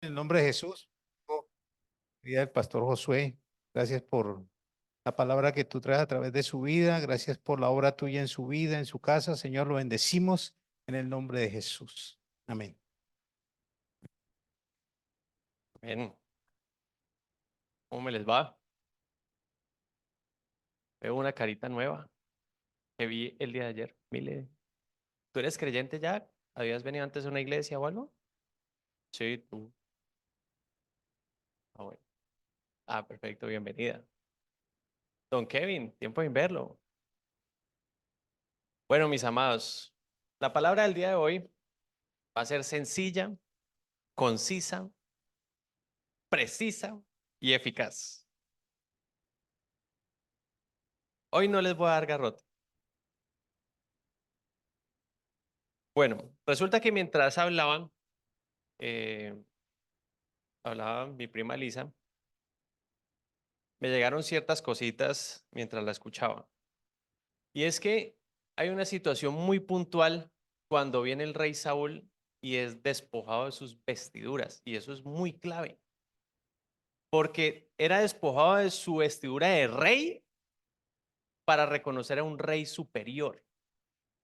En el nombre de Jesús, vida del pastor Josué, gracias por la palabra que tú traes a través de su vida, gracias por la obra tuya en su vida, en su casa, Señor, lo bendecimos en el nombre de Jesús. Amén. Bien, ¿cómo me les va? Veo una carita nueva que vi el día de ayer. Mile, ¿tú eres creyente ya? ¿Habías venido antes a una iglesia o algo? Sí, tú. Ah, bueno. Ah, perfecto, bienvenida. Don Kevin, tiempo sin verlo. Bueno, mis amados, la palabra del día de hoy va a ser sencilla, concisa, precisa y eficaz. Hoy no les voy a dar garrote. Bueno, resulta que mientras hablaba mi prima Lisa, me llegaron ciertas cositas mientras la escuchaba. Y es que hay una situación muy puntual cuando viene el rey Saúl y es despojado de sus vestiduras. Y eso es muy clave. Porque era despojado de su vestidura de rey para reconocer a un rey superior.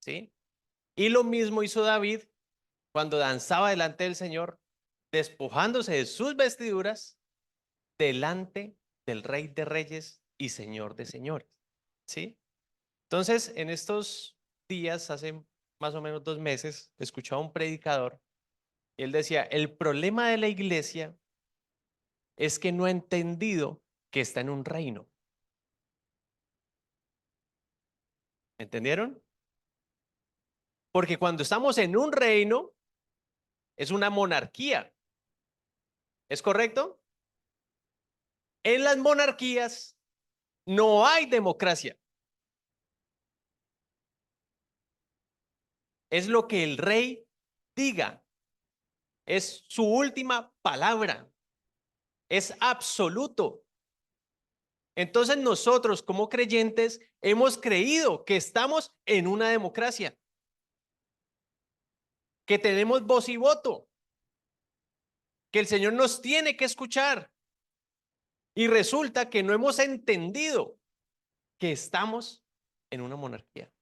¿Sí? Y lo mismo hizo David cuando danzaba delante del Señor, despojándose de sus vestiduras delante del Rey de Reyes y Señor de Señores. ¿Sí? Entonces, en estos días, hace más o menos 2 meses, escuchaba a un predicador y él decía, el problema de la iglesia es que no ha entendido que está en un reino. ¿Entendieron? Porque cuando estamos en un reino, es una monarquía. ¿Es correcto? En las monarquías no hay democracia. Es lo que el rey diga. Es su última palabra. Es absoluto. Entonces nosotros como creyentes hemos creído que estamos en una democracia, que tenemos voz y voto, que el Señor nos tiene que escuchar. Y resulta que no hemos entendido que estamos en una monarquía,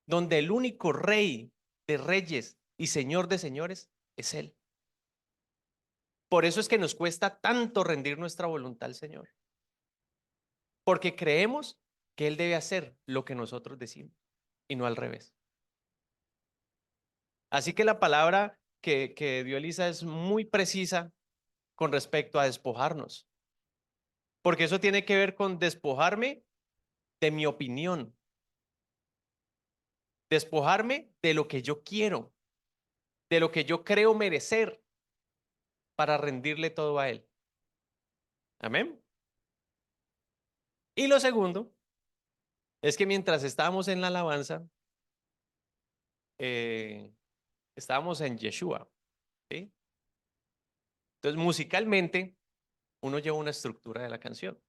donde el único rey de reyes y señor de señores es Él. Por eso es que nos cuesta tanto rendir nuestra voluntad al Señor, porque creemos que Él debe hacer lo que nosotros decimos y no al revés. Así que la palabra que dio Elisa es muy precisa con respecto a despojarnos, porque eso tiene que ver con despojarme de mi opinión, despojarme de lo que yo quiero, de lo que yo creo merecer para rendirle todo a Él. Amén. Y lo segundo es que mientras estábamos en la alabanza, eh, estábamos en Yeshua, ¿sí? Entonces, musicalmente, uno lleva una estructura de la canción.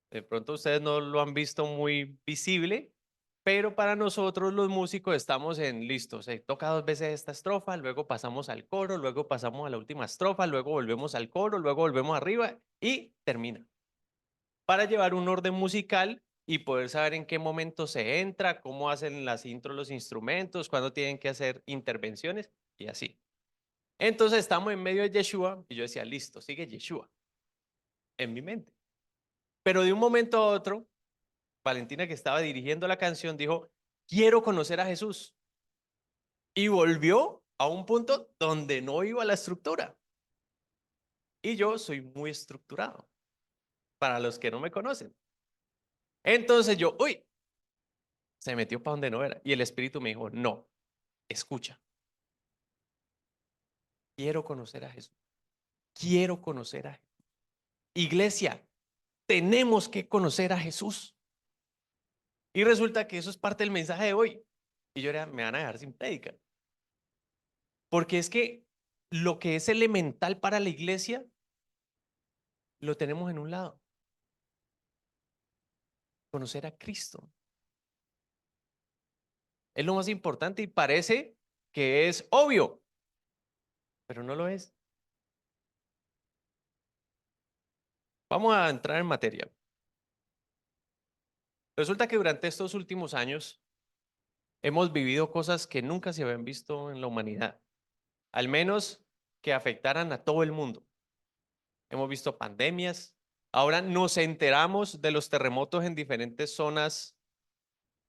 De pronto ustedes no lo han visto muy visible, pero para nosotros los músicos estamos en listo. Se toca 2 veces esta estrofa, luego pasamos al coro, luego pasamos a la última estrofa, luego volvemos al coro, luego volvemos arriba y termina. Para llevar un orden musical y poder saber en qué momento se entra, cómo hacen las intros los instrumentos, cuándo tienen que hacer intervenciones y así. Entonces estamos en medio de Yeshua y yo decía, listo, sigue Yeshua en mi mente. Pero de un momento a otro, Valentina, que estaba dirigiendo la canción, dijo, quiero conocer a Jesús. Y volvió a un punto donde no iba la estructura. Y yo soy muy estructurado, para los que no me conocen. Entonces yo, uy, se metió para donde no era. Y el Espíritu me dijo, no, escucha, quiero conocer a Jesús. Quiero conocer a Jesús. Iglesia, tenemos que conocer a Jesús. Y resulta que eso es parte del mensaje de hoy. Y yo era, me van a dejar sin prédica. Porque es que lo que es elemental para la iglesia lo tenemos en un lado. Conocer a Cristo. Es lo más importante y parece que es obvio, pero no lo es. Vamos a entrar en materia. Resulta que durante estos últimos años hemos vivido cosas que nunca se habían visto en la humanidad, al menos que afectaran a todo el mundo. Hemos visto pandemias, ahora nos enteramos de los terremotos en diferentes zonas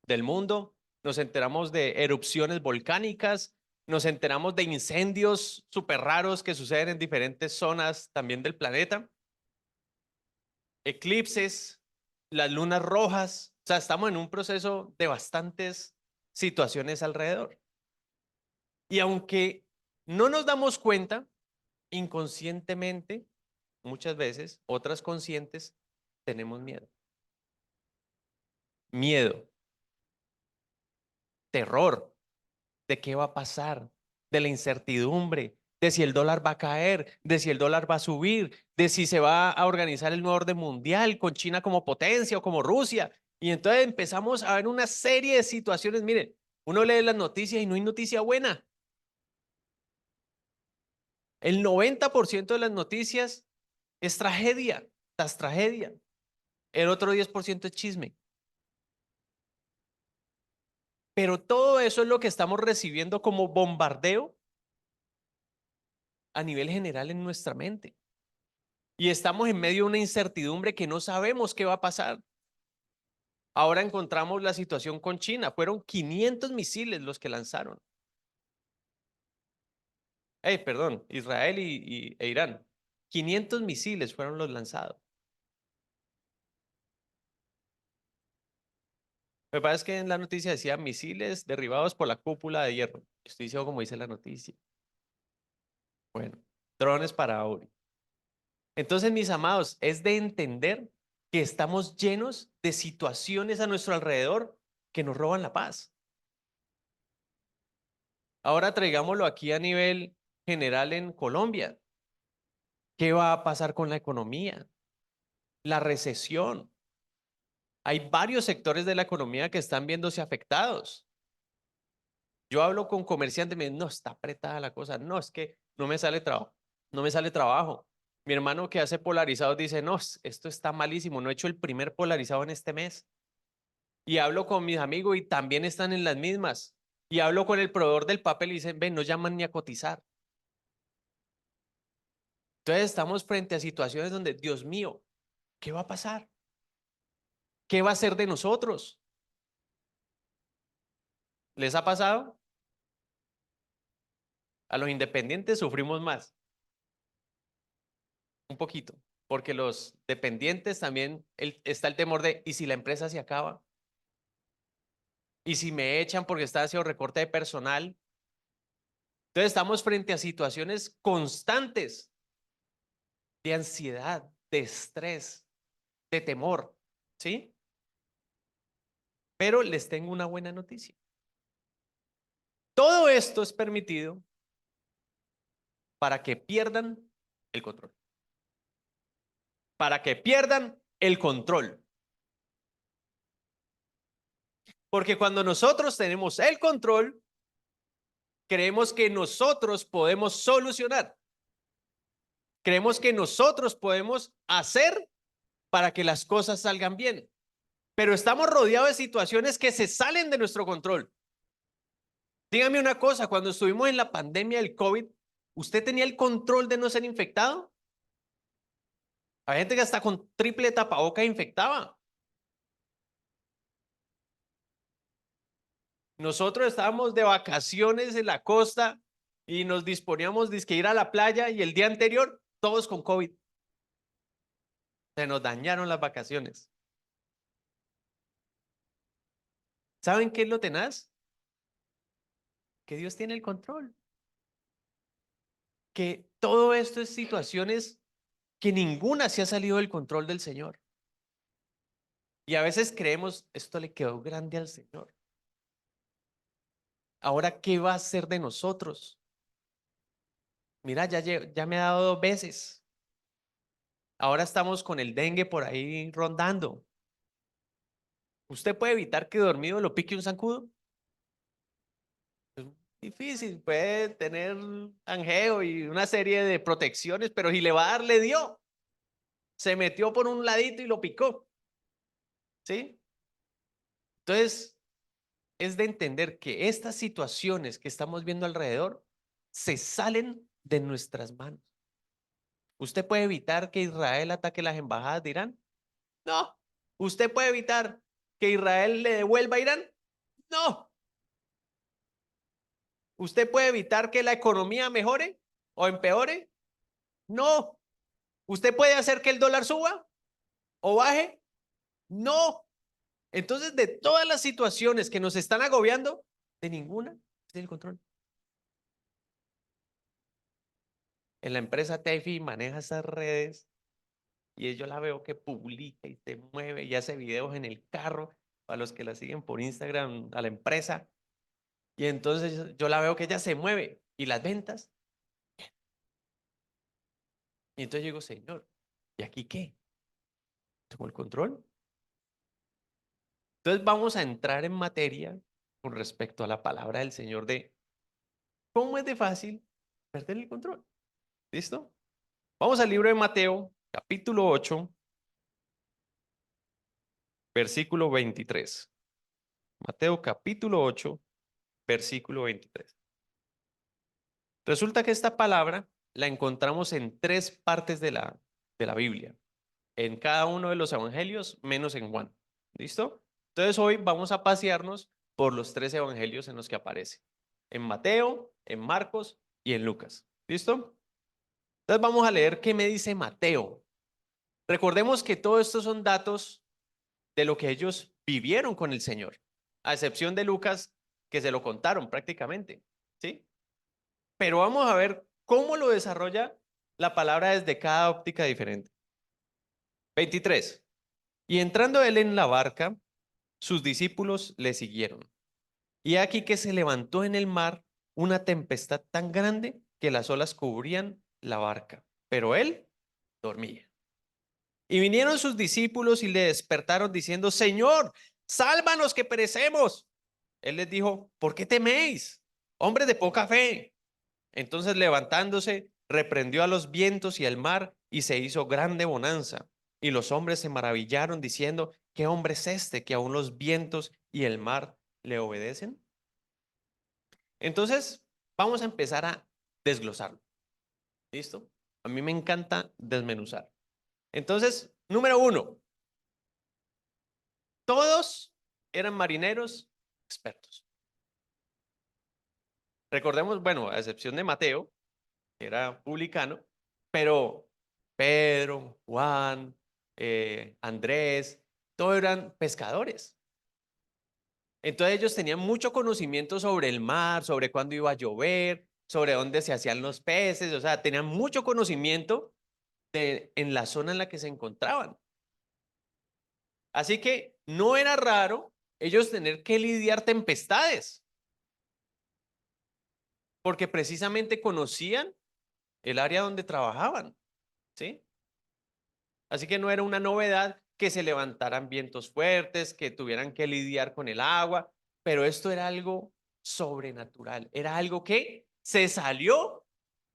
del mundo, nos enteramos de erupciones volcánicas, nos enteramos de incendios súper raros que suceden en diferentes zonas también del planeta, eclipses, las lunas rojas, o sea, estamos en un proceso de bastantes situaciones alrededor. Y aunque no nos damos cuenta, inconscientemente, muchas veces, otras conscientes, tenemos miedo. Miedo, terror, de qué va a pasar, de la incertidumbre, de si el dólar va a caer, de si el dólar va a subir, de si se va a organizar el nuevo orden mundial con China como potencia o como Rusia. Y entonces empezamos a ver una serie de situaciones. Miren, uno lee las noticias y no hay noticia buena. El 90% de las noticias es tragedia, tras tragedia. El otro 10% es chisme. Pero todo eso es lo que estamos recibiendo como bombardeo a nivel general en nuestra mente. Y estamos en medio de una incertidumbre que no sabemos qué va a pasar. Ahora encontramos la situación con China. Fueron 500 misiles los que lanzaron. Perdón, Israel e Irán. 500 misiles fueron los lanzados. Me parece que en la noticia decía misiles derribados por la cúpula de hierro. Estoy diciendo como dice la noticia. Bueno, drones para Auri. Entonces, mis amados, es de entender que estamos llenos de situaciones a nuestro alrededor que nos roban la paz. Ahora traigámoslo aquí a nivel general en Colombia. ¿Qué va a pasar con la economía? La recesión. Hay varios sectores de la economía que están viéndose afectados. Yo hablo con comerciantes y me dicen, no, está apretada la cosa. No, es que no me sale trabajo. No me sale trabajo. Mi hermano que hace polarizados dice, no, esto está malísimo. No he hecho el primer polarizado en este mes. Y hablo con mis amigos y también están en las mismas. Y hablo con el proveedor del papel y dicen, ven, no llaman ni a cotizar. Entonces estamos frente a situaciones donde, Dios mío, ¿qué va a pasar? ¿Qué va a ser de nosotros? ¿Les ha pasado? A los independientes sufrimos más, un poquito, porque los dependientes también está el temor de, ¿y si la empresa se acaba? ¿Y si me echan porque está haciendo recorte de personal? Entonces estamos frente a situaciones constantes de ansiedad, de estrés, de temor, ¿sí? Pero les tengo una buena noticia. Todo esto es permitido para que pierdan el control. Para que pierdan el control. Porque cuando nosotros tenemos el control, creemos que nosotros podemos solucionar. Creemos que nosotros podemos hacer para que las cosas salgan bien. Pero estamos rodeados de situaciones que se salen de nuestro control. Dígame una cosa, cuando estuvimos en la pandemia del COVID, ¿usted tenía el control de no ser infectado? Hay gente que hasta con triple tapaboca infectaba. Nosotros estábamos de vacaciones en la costa y nos disponíamos de ir a la playa y el día anterior todos con COVID. Se nos dañaron las vacaciones. ¿Saben qué es lo tenaz? Que Dios tiene el control. Que todo esto es situaciones que ninguna se ha salido del control del Señor. Y a veces creemos, esto le quedó grande al Señor. Ahora, ¿qué va a hacer de nosotros? Mira, ya me ha dado 2 veces. Ahora estamos con el dengue por ahí rondando. ¿Usted puede evitar que dormido lo pique un zancudo? Difícil, puede tener anjeo y una serie de protecciones, pero si le va a dar, le dio. Se metió por un ladito y lo picó. ¿Sí? Entonces, es de entender que estas situaciones que estamos viendo alrededor se salen de nuestras manos. ¿Usted puede evitar que Israel ataque las embajadas de Irán? No. ¿Usted puede evitar que Israel le devuelva a Irán? No. ¿Usted puede evitar que la economía mejore o empeore? No. ¿Usted puede hacer que el dólar suba o baje? No. Entonces, de todas las situaciones que nos están agobiando, de ninguna tiene el control. En la empresa Tefi maneja esas redes y yo la veo que publica y se mueve y hace videos en el carro para los que la siguen por Instagram a la empresa. Y entonces yo la veo que ella se mueve y las ventas. Y entonces yo digo, Señor, ¿y aquí qué? ¿Tengo el control? Entonces vamos a entrar en materia con respecto a la palabra del Señor de cómo es de fácil perder el control. ¿Listo? Vamos al libro de Mateo, capítulo 8, versículo 23. Mateo capítulo 8, versículo 23. Resulta que esta palabra la encontramos en tres partes de la Biblia, en cada uno de los evangelios, menos en Juan. ¿Listo? Entonces hoy vamos a pasearnos por los tres evangelios en los que aparece, en Mateo, en Marcos y en Lucas. ¿Listo? Entonces vamos a leer qué me dice Mateo. Recordemos que todo esto son datos de lo que ellos vivieron con el Señor, a excepción de Lucas, que se lo contaron prácticamente, ¿sí? Pero vamos a ver cómo lo desarrolla la palabra desde cada óptica diferente. 23. Y entrando él en la barca, sus discípulos le siguieron. Y aquí que se levantó en el mar una tempestad tan grande que las olas cubrían la barca, pero él dormía. Y vinieron sus discípulos y le despertaron diciendo, Señor, sálvanos que perecemos. Él les dijo, ¿por qué teméis, hombres de poca fe? Entonces levantándose, reprendió a los vientos y al mar y se hizo grande bonanza. Y los hombres se maravillaron diciendo, ¿qué hombre es este que aún los vientos y el mar le obedecen? Entonces, vamos a empezar a desglosarlo. ¿Listo? A mí me encanta desmenuzar. Entonces, número uno, todos eran marineros expertos. Recordemos, bueno, a excepción de Mateo, que era publicano, pero Pedro, Juan, Andrés, todos eran pescadores. Entonces ellos tenían mucho conocimiento sobre el mar, sobre cuándo iba a llover, sobre dónde se hacían los peces, o sea, tenían mucho conocimiento en la zona en la que se encontraban. Así que no era raro ellos tener que lidiar tempestades, porque precisamente conocían el área donde trabajaban, ¿sí? Así que no era una novedad que se levantaran vientos fuertes, que tuvieran que lidiar con el agua, pero esto era algo sobrenatural, era algo que se salió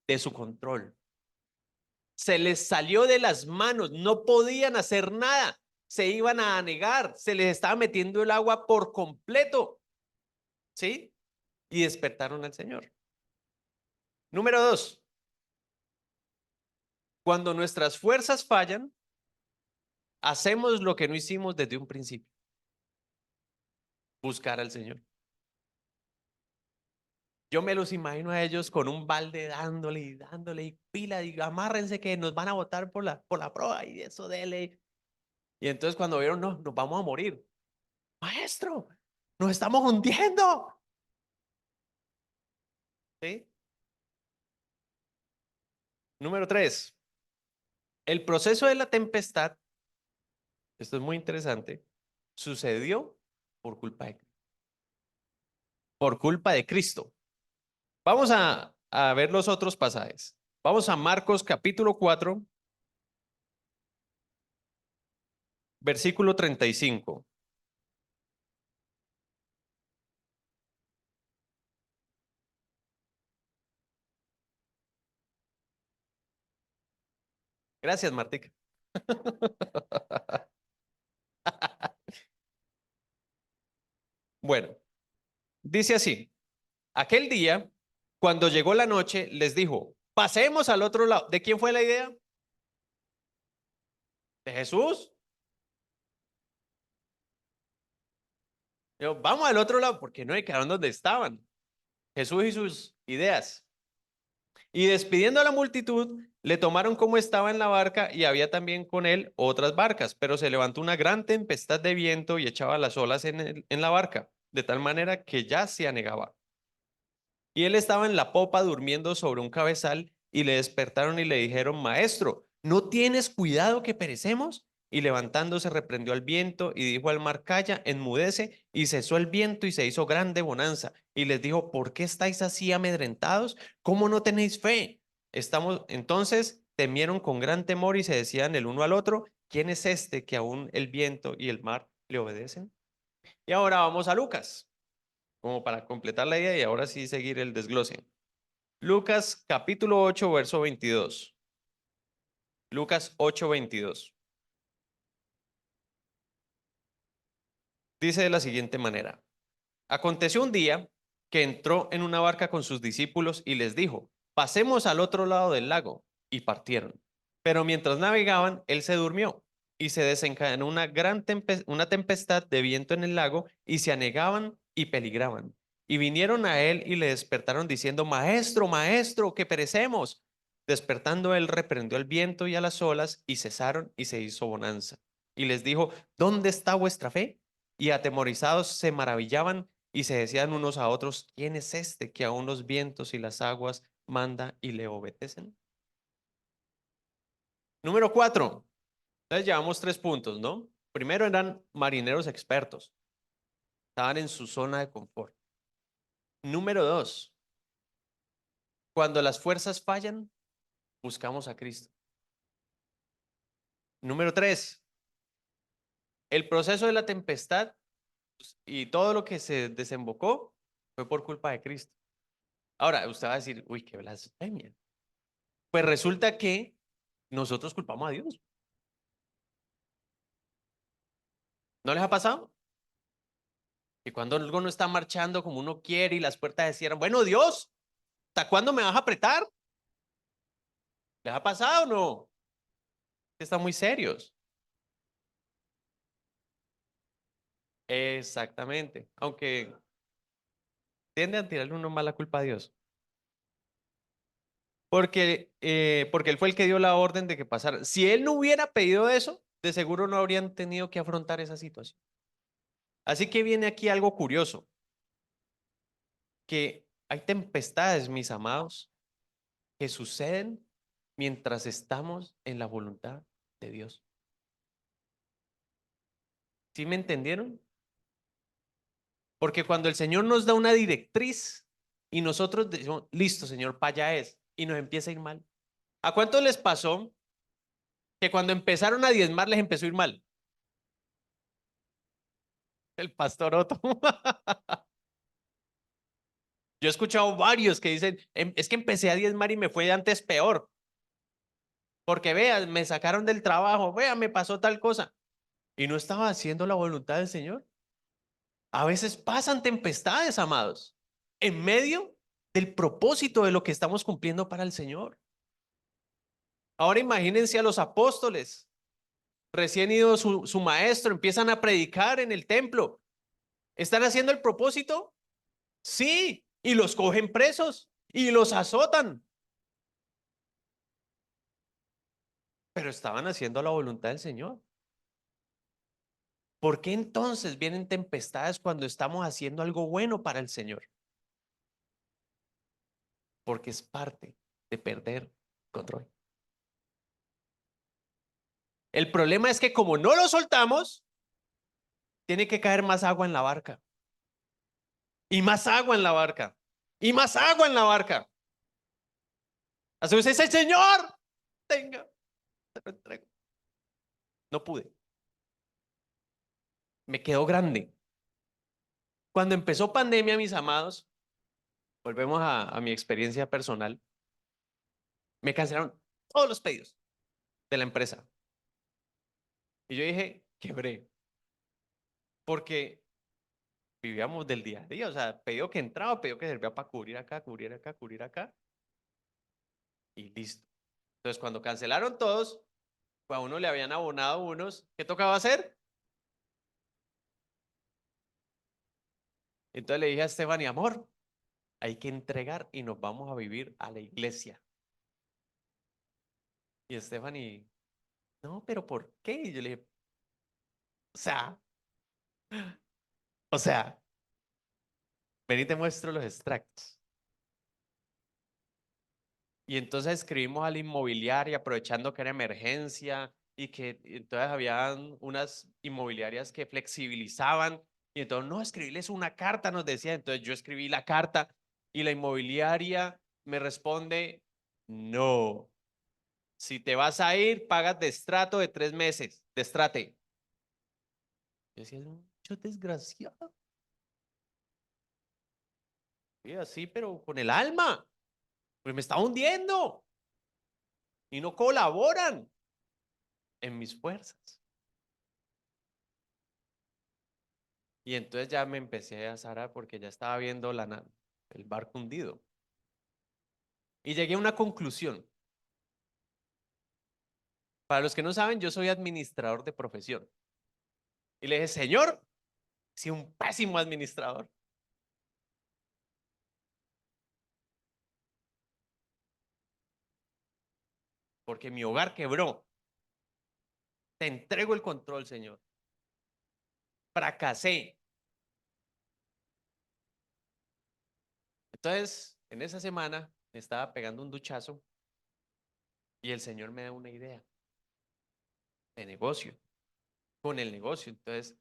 de su control, se les salió de las manos, no podían hacer nada, se iban a anegar, se les estaba metiendo el agua por completo, ¿sí? Y despertaron al Señor. Número dos, cuando nuestras fuerzas fallan, hacemos lo que no hicimos desde un principio, buscar al Señor. Yo me los imagino a ellos con un balde dándole y pila, y amárrense que nos van a votar por la prueba y eso dele. Y entonces cuando vieron, no, nos vamos a morir. Maestro, nos estamos hundiendo. ¿Sí? Número tres, el proceso de la tempestad, esto es muy interesante, sucedió por culpa de Cristo. Vamos a ver los otros pasajes. Vamos a Marcos capítulo 4, versículo 35. Gracias, Martica. Bueno, dice así, aquel día, cuando llegó la noche, les dijo, pasemos al otro lado. ¿De quién fue la idea? ¿De Jesús? Dijo, vamos al otro lado, porque no hay quedaron donde estaban. Jesús y sus ideas. Y despidiendo a la multitud, le tomaron como estaba en la barca y había también con él otras barcas, pero se levantó una gran tempestad de viento y echaba las olas en la barca, de tal manera que ya se anegaba. Y él estaba en la popa durmiendo sobre un cabezal y le despertaron y le dijeron, Maestro, ¿no tienes cuidado que perecemos? Y levantándose reprendió al viento y dijo al mar, calla, enmudece, y cesó el viento y se hizo grande bonanza. Y les dijo, ¿por qué estáis así amedrentados? ¿Cómo no tenéis fe? Entonces temieron con gran temor y se decían el uno al otro, ¿quién es este que aún el viento y el mar le obedecen? Y ahora vamos a Lucas, como para completar la idea y ahora sí seguir el desglose. Lucas capítulo 8, verso 22. Lucas 8, 22. Dice de la siguiente manera. Aconteció un día que entró en una barca con sus discípulos y les dijo, pasemos al otro lado del lago. Y partieron. Pero mientras navegaban, él se durmió y se desencadenó una tempestad de viento en el lago y se anegaban y peligraban. Y vinieron a él y le despertaron diciendo, Maestro, maestro, que perecemos. Despertando él reprendió al viento y a las olas y cesaron y se hizo bonanza. Y les dijo, ¿dónde está vuestra fe? Y atemorizados se maravillaban y se decían unos a otros, ¿quién es este que aún los vientos y las aguas manda y le obedecen? Número 4. Entonces llevamos 3 puntos, ¿no? Primero eran marineros expertos, estaban en su zona de confort. Número 2, cuando las fuerzas fallan, buscamos a Cristo. Número 3, el proceso de la tempestad y todo lo que se desembocó fue por culpa de Cristo. Ahora, usted va a decir, uy, qué blasfemia. Pues resulta que nosotros culpamos a Dios. ¿No les ha pasado? Que cuando algo no está marchando como uno quiere y las puertas se cierran, bueno, Dios, ¿hasta cuándo me vas a apretar? ¿Les ha pasado o no? Están muy serios. Exactamente. Aunque tienden a tirarle uno más la culpa a Dios. Porque él fue el que dio la orden de que pasara. Si él no hubiera pedido eso, de seguro no habrían tenido que afrontar esa situación. Así que viene aquí algo curioso, que hay tempestades, mis amados, que suceden mientras estamos en la voluntad de Dios. ¿Sí me entendieron? Porque cuando el Señor nos da una directriz y nosotros decimos, listo, Señor, para allá es, y nos empieza a ir mal. ¿A cuántos les pasó que cuando empezaron a diezmar les empezó a ir mal? El pastor Otto. Yo he escuchado varios que dicen, es que empecé a diezmar y me fue antes peor. Porque vean, me sacaron del trabajo, vean, me pasó tal cosa. Y no estaba haciendo la voluntad del Señor. A veces pasan tempestades, amados, en medio del propósito de lo que estamos cumpliendo para el Señor. Ahora imagínense a los apóstoles, recién ido su maestro, empiezan a predicar en el templo. ¿Están haciendo el propósito? Sí, y los cogen presos y los azotan. Pero estaban haciendo la voluntad del Señor. ¿Por qué entonces vienen tempestades cuando estamos haciendo algo bueno para el Señor? Porque es parte de perder control. El problema es que como no lo soltamos, tiene que caer más agua en la barca. Y más agua en la barca. Y más agua en la barca. Así usted dice, Señor, tenga, te lo entrego. No pude. Me quedó grande. Cuando empezó pandemia, mis amados, volvemos a mi experiencia personal, me cancelaron todos los pedidos. de la empresa. Y yo dije, quebré, porque vivíamos del día a día, o sea, pedido que entraba, pedido que servía para cubrir acá, cubrir acá, cubrir acá, y listo. Entonces, cuando cancelaron todos, pues a uno le habían abonado unos, ¿qué tocaba hacer? Entonces le dije a Stephanie, amor, hay que entregar y nos vamos a vivir a la iglesia. Y Stephanie, no, pero ¿por qué? Y yo le dije, o sea, o sea, ven y te muestro los extractos. Y entonces escribimos a la inmobiliaria aprovechando que era emergencia y que entonces habían unas inmobiliarias que flexibilizaban y entonces no, escribirles una carta nos decía, entonces yo escribí la carta y la inmobiliaria me responde, no, si te vas a ir pagas destrato de 3 meses, destrate. Yo decía, yo desgraciado. Y así, pero con el alma, pues me está hundiendo y no colaboran en mis fuerzas. Y entonces ya me empecé a azarar porque ya estaba viendo el barco hundido. Y llegué a una conclusión. Para los que no saben, yo soy administrador de profesión. Y le dije, señor, soy un pésimo administrador. Porque mi hogar quebró. Te entrego el control, señor. Fracasé. Entonces, en esa semana me estaba pegando un duchazo y el señor me da una idea de negocio, con el negocio. Entonces,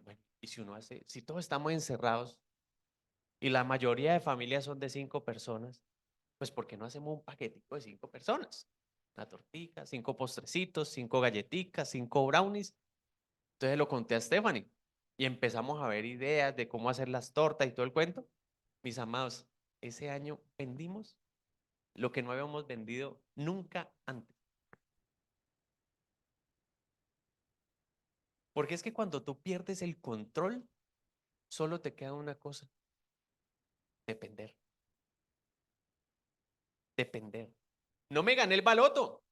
bueno, y si uno hace, si todos estamos encerrados y la mayoría de familias son de 5 personas, pues ¿por qué no hacemos un paquetico de 5 personas? Una tortita, 5 postrecitos, 5 galletitas, 5 brownies. Entonces lo conté a Stephanie y empezamos a ver ideas de cómo hacer las tortas y todo el cuento. Mis amados, ese año vendimos lo que no habíamos vendido nunca antes. Porque es que cuando tú pierdes el control, solo te queda una cosa, depender, depender. No me gané el baloto.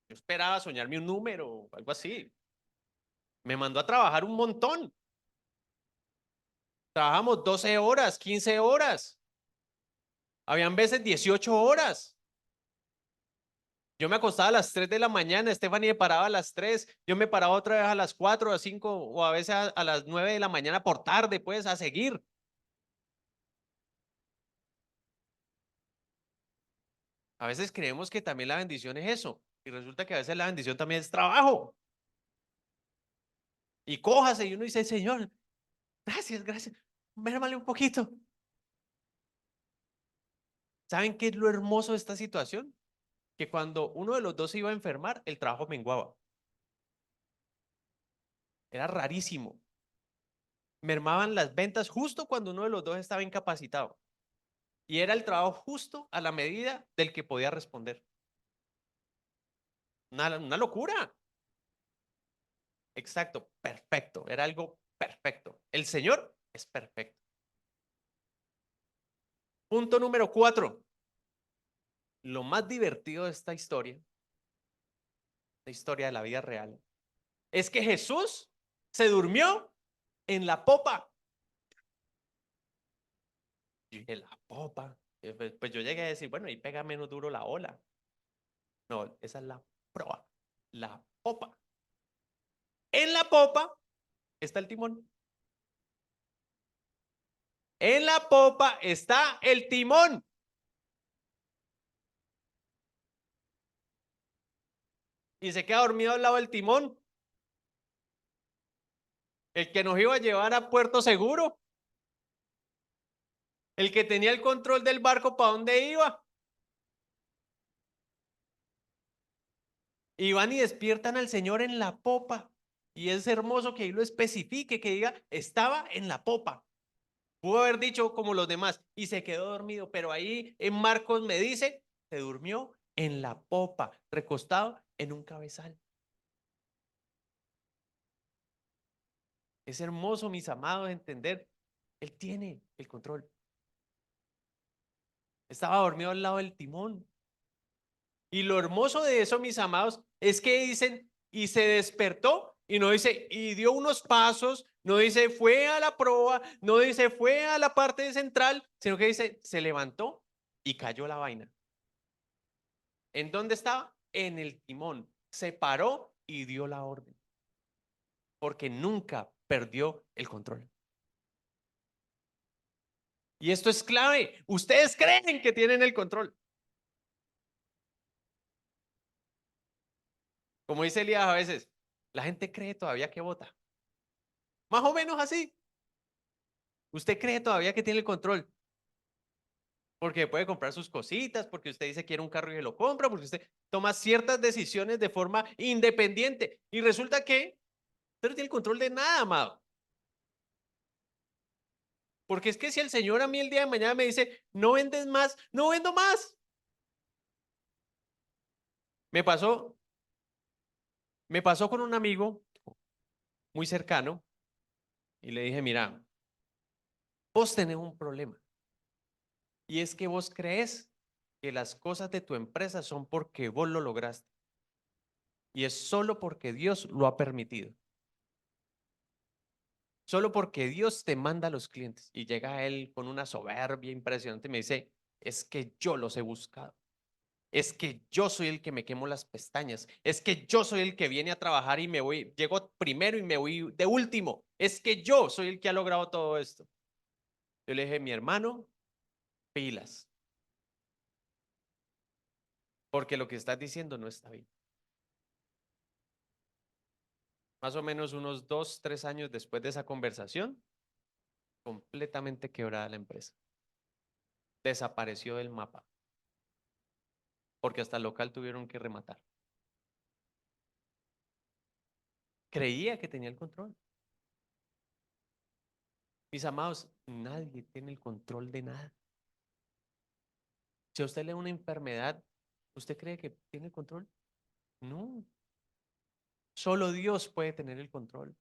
Yo esperaba soñarme un número o algo así. Me mandó a trabajar un montón. Trabajamos 12 horas, 15 horas. Habían veces 18 horas. Yo me acostaba a las 3 de la mañana, Stephanie me paraba a las 3, yo me paraba otra vez a las 4, a 5 o a veces a las 9 de la mañana por tarde, pues, a seguir. A veces creemos que también la bendición es eso, y resulta que a veces la bendición también es trabajo. Y cójase, y uno dice, Señor, gracias, gracias, mérmale un poquito. ¿Saben qué es lo hermoso de esta situación? Que cuando uno de los dos se iba a enfermar, el trabajo menguaba. Era rarísimo. Mermaban las ventas justo cuando uno de los dos estaba incapacitado. Y era el trabajo justo a la medida del que podía responder. Una locura. Exacto, perfecto. Era algo perfecto. El Señor es perfecto. Punto número 4. Lo más divertido de esta historia, la historia de la vida real, es que Jesús se durmió en la popa. Yo dije, la popa. Pues yo llegué a decir, bueno, ahí pega menos duro la ola. No, esa es la proa, la popa. En la popa está el timón. En la popa está el timón. Y se queda dormido al lado del timón. El que nos iba a llevar a Puerto Seguro. El que tenía el control del barco para dónde iba. Y van y despiertan al Señor en la popa. Y es hermoso que ahí lo especifique, que diga, estaba en la popa. Pudo haber dicho como los demás y se quedó dormido, pero ahí en Marcos me dice, se durmió en la popa, recostado en un cabezal. Es hermoso, mis amados, entender. Él tiene el control. Estaba dormido al lado del timón. Y lo hermoso de eso, mis amados, es que dicen, y se despertó, y no dice, y dio unos pasos, no dice, fue a la proa, no dice, fue a la parte central, sino que dice, se levantó y cayó la vaina. ¿En dónde estaba? En el timón. Se paró y dio la orden, porque nunca perdió el control. Y esto es clave. Ustedes creen que tienen el control. Como dice Elías a veces, la gente cree todavía que vota. Más o menos así. Usted cree todavía que tiene el control. Porque puede comprar sus cositas, porque usted dice que quiere un carro y lo compra, porque usted toma ciertas decisiones de forma independiente. Y resulta que usted no tiene el control de nada, amado. Porque es que si el Señor a mí el día de mañana me dice, no vendes más, no vendo más. Me pasó, me pasó con un amigo muy cercano y le dije, mira, vos tenés un problema. Y es que vos crees que las cosas de tu empresa son porque vos lo lograste. Y es solo porque Dios lo ha permitido. Solo porque Dios te manda a los clientes. Y llega él con una soberbia impresionante y me dice, es que yo los he buscado. Es que yo soy el que me quemo las pestañas. Es que yo soy el que viene a trabajar y me voy, llego primero y me voy de último. Es que yo soy el que ha logrado todo esto. Yo le dije, mi hermano, pilas. Porque lo que estás diciendo no está bien. Más o menos unos 2, 3 años después de esa conversación, completamente quebrada la empresa. Desapareció del mapa. Porque hasta el local tuvieron que rematar. Creía que tenía el control. Mis amados, nadie tiene el control de nada. Si a usted le da una enfermedad, ¿usted cree que tiene el control? No. Solo Dios puede tener el control.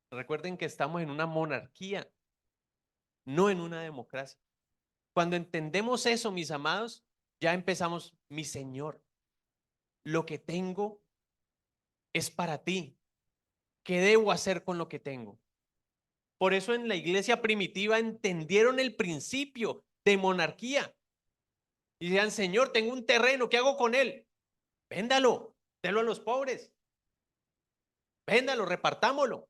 Recuerden que estamos en una monarquía, no en una democracia. Cuando entendemos eso, mis amados, ya empezamos, mi Señor, lo que tengo es para ti. ¿Qué debo hacer con lo que tengo? Por eso en la iglesia primitiva entendieron el principio de monarquía. Y decían, Señor, tengo un terreno, ¿qué hago con él? Véndalo, délo a los pobres. Véndalo, repartámoslo.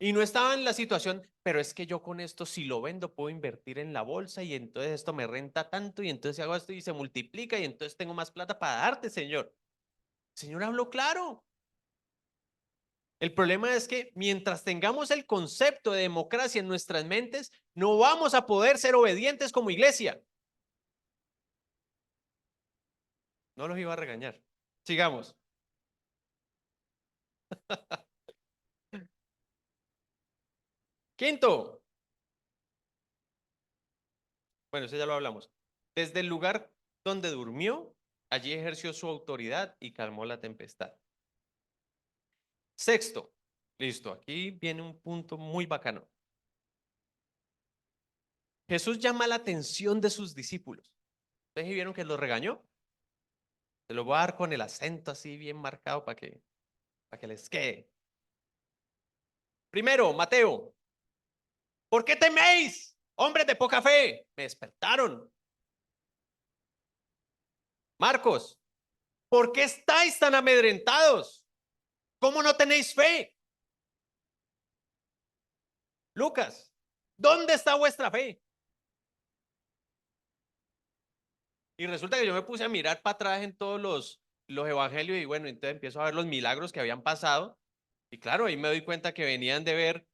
Y no estaba en la situación, pero es que yo con esto, si lo vendo, puedo invertir en la bolsa y entonces esto me renta tanto y entonces hago esto y se multiplica y entonces tengo más plata para darte, Señor. El Señor habló claro. El problema es que mientras tengamos el concepto de democracia en nuestras mentes, no vamos a poder ser obedientes como iglesia. No los iba a regañar. Sigamos. Quinto. Bueno, eso ya lo hablamos. Desde el lugar donde durmió, allí ejerció su autoridad y calmó la tempestad. Sexto. Listo, aquí viene un punto muy bacano. Jesús llama la atención de sus discípulos. ¿Ustedes vieron que los regañó? Se lo voy a dar con el acento así bien marcado para que les quede. Primero, Mateo. ¿Por qué teméis, hombres de poca fe? Me despertaron. Marcos. ¿Por qué estáis tan amedrentados? ¿Cómo no tenéis fe? Lucas. ¿Dónde está vuestra fe? Y resulta que yo me puse a mirar para atrás en todos los evangelios y bueno, entonces empiezo a ver los milagros que habían pasado. Y claro, ahí me doy cuenta que venían de ver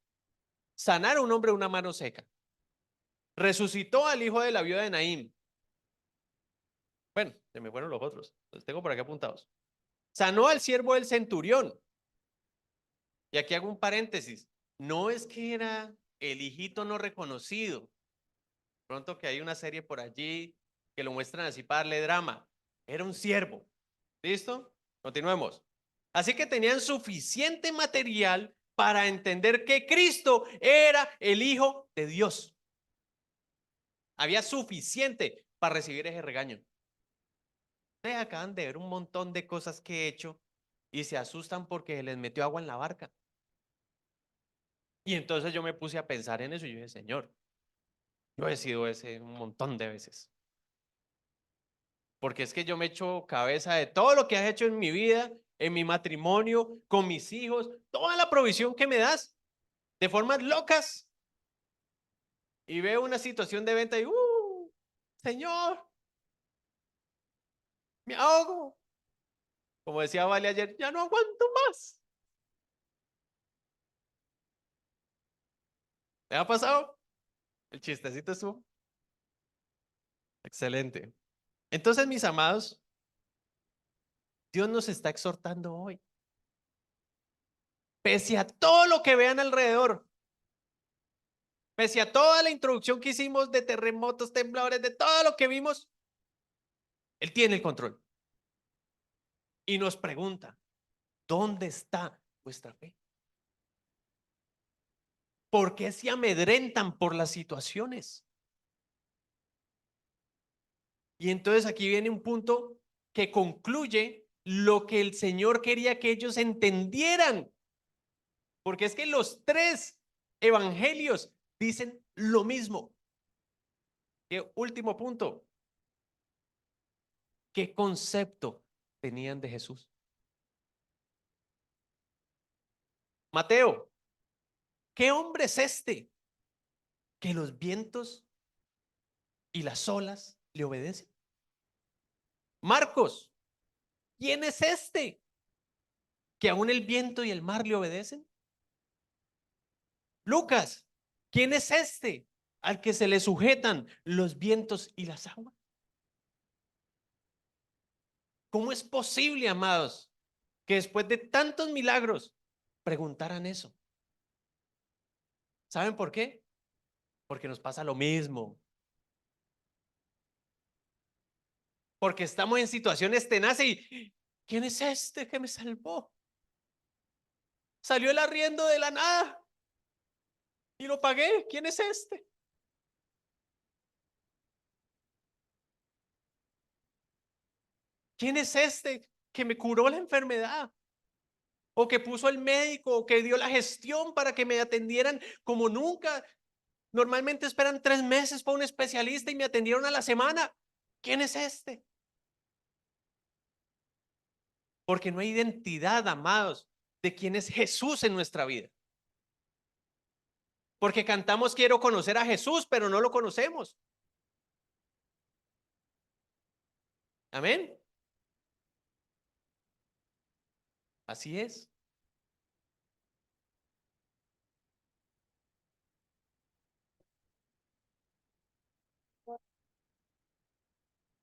sanar a un hombre de una mano seca. Resucitó al hijo de la viuda de Naín. Bueno, se me fueron los otros. Los tengo por aquí apuntados. Sanó al siervo del centurión. Y aquí hago un paréntesis. No es que era el hijito no reconocido. Pronto que hay una serie por allí que lo muestran así para darle drama. Era un siervo. ¿Listo? Continuemos. Así que tenían suficiente material para entender que Cristo era el Hijo de Dios. Había suficiente para recibir ese regaño. Ustedes acaban de ver un montón de cosas que he hecho y se asustan porque les metió agua en la barca. Y entonces yo me puse a pensar en eso y yo dije, Señor, yo he sido ese un montón de veces. Porque es que yo me echo cabeza de todo lo que has hecho en mi vida, en mi matrimonio, con mis hijos, toda la provisión que me das, de formas locas. Y veo una situación de venta y, Señor, me ahogo. Como decía Vale ayer, ya no aguanto más. ¿Me ha pasado? El chistecito estuvo excelente. Entonces, mis amados, Dios nos está exhortando hoy. Pese a todo lo que vean alrededor, pese a toda la introducción que hicimos de terremotos, temblores, de todo lo que vimos, Él tiene el control. Y nos pregunta, ¿dónde está vuestra fe? ¿Por qué se amedrentan por las situaciones? Y entonces aquí viene un punto que concluye lo que el Señor quería que ellos entendieran. Porque es que los tres evangelios dicen lo mismo. ¿Qué último punto? ¿Qué concepto tenían de Jesús? Mateo, ¿qué hombre es este que los vientos y las olas le obedecen? Marcos, ¿quién es este que aún el viento y el mar le obedecen? Lucas, ¿quién es este al que se le sujetan los vientos y las aguas? ¿Cómo es posible, amados, que después de tantos milagros preguntaran eso? ¿Saben por qué? Porque nos pasa lo mismo. Porque estamos en situaciones tenaces y ¿quién es este que me salvó? Salió el arriendo de la nada y lo pagué. ¿Quién es este? ¿Quién es este que me curó la enfermedad? O que puso el médico, o que dio la gestión para que me atendieran como nunca. Normalmente esperan 3 meses para un especialista y me atendieron a la semana. ¿Quién es este? Porque no hay identidad, amados, de quién es Jesús en nuestra vida. Porque cantamos quiero conocer a Jesús, pero no lo conocemos. Amén. Así es.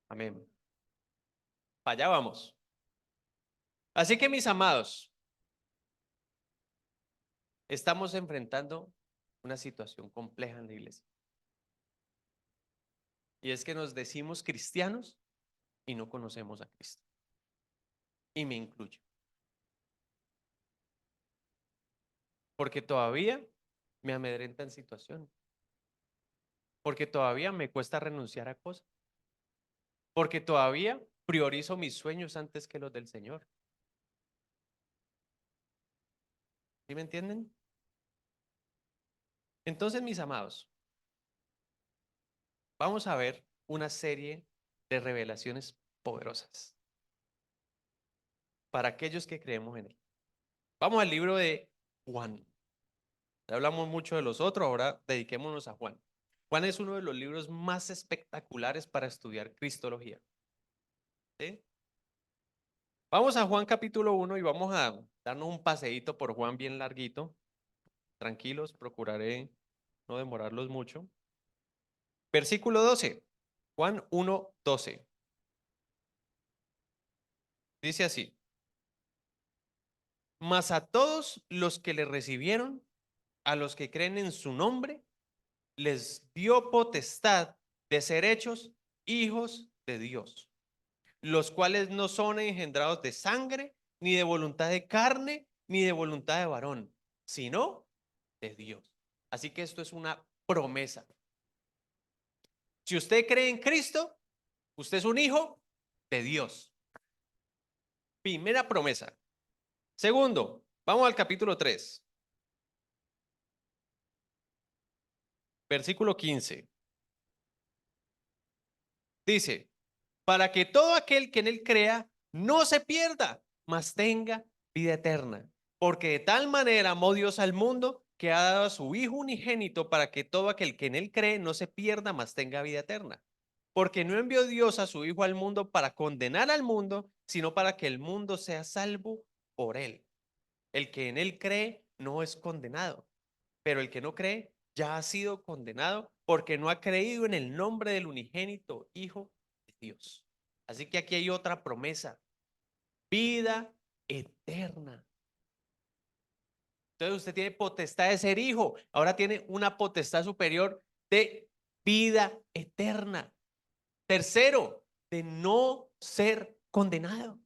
Amén. Para allá vamos. Así que mis amados, estamos enfrentando una situación compleja en la iglesia. Y es que nos decimos cristianos y no conocemos a Cristo. Y me incluyo. Porque todavía me amedrentan situaciones. Porque todavía me cuesta renunciar a cosas. Porque todavía priorizo mis sueños antes que los del Señor. ¿Sí me entienden? Entonces, mis amados, vamos a ver una serie de revelaciones poderosas para aquellos que creemos en Él. Vamos al libro de Juan. Ya hablamos mucho de los otros, ahora dediquémonos a Juan. Juan es uno de los libros más espectaculares para estudiar cristología. ¿Sí? Vamos a Juan capítulo 1 y vamos a darnos un paseíto por Juan bien larguito. Tranquilos, procuraré no demorarlos mucho. Versículo 12. Juan 1:12. Dice así: mas a todos los que le recibieron, a los que creen en su nombre, les dio potestad de ser hechos hijos de Dios, los cuales no son engendrados de sangre, ni de voluntad de carne, ni de voluntad de varón, sino de Dios. Así que esto es una promesa. Si usted cree en Cristo, usted es un hijo de Dios. Primera promesa. Segundo, vamos al capítulo 3, versículo 15. Dice, para que todo aquel que en él crea no se pierda, mas tenga vida eterna. Porque de tal manera amó Dios al mundo que ha dado a su Hijo unigénito para que todo aquel que en él cree no se pierda, mas tenga vida eterna. Porque no envió Dios a su Hijo al mundo para condenar al mundo, sino para que el mundo sea salvo por él. El que en él cree no es condenado, pero el que no cree ya ha sido condenado porque no ha creído en el nombre del unigénito Hijo de Dios. Así que aquí hay otra promesa, vida eterna. Entonces usted tiene potestad de ser hijo, ahora tiene una potestad superior de vida eterna. Tercero, de no ser condenado.